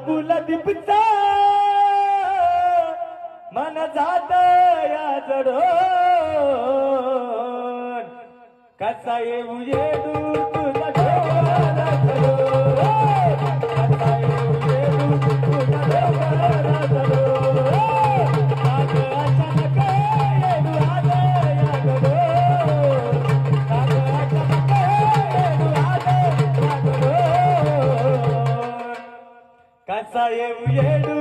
कुलदीपचा मन जात या जडोन कसा येऊ येडू तुझा डोळा जडो कसा येऊ येडू तुझा डोळा जडो आज अचानक येडू आले या जडो आज अचानक येडू आले या जडो कसा येऊ येडू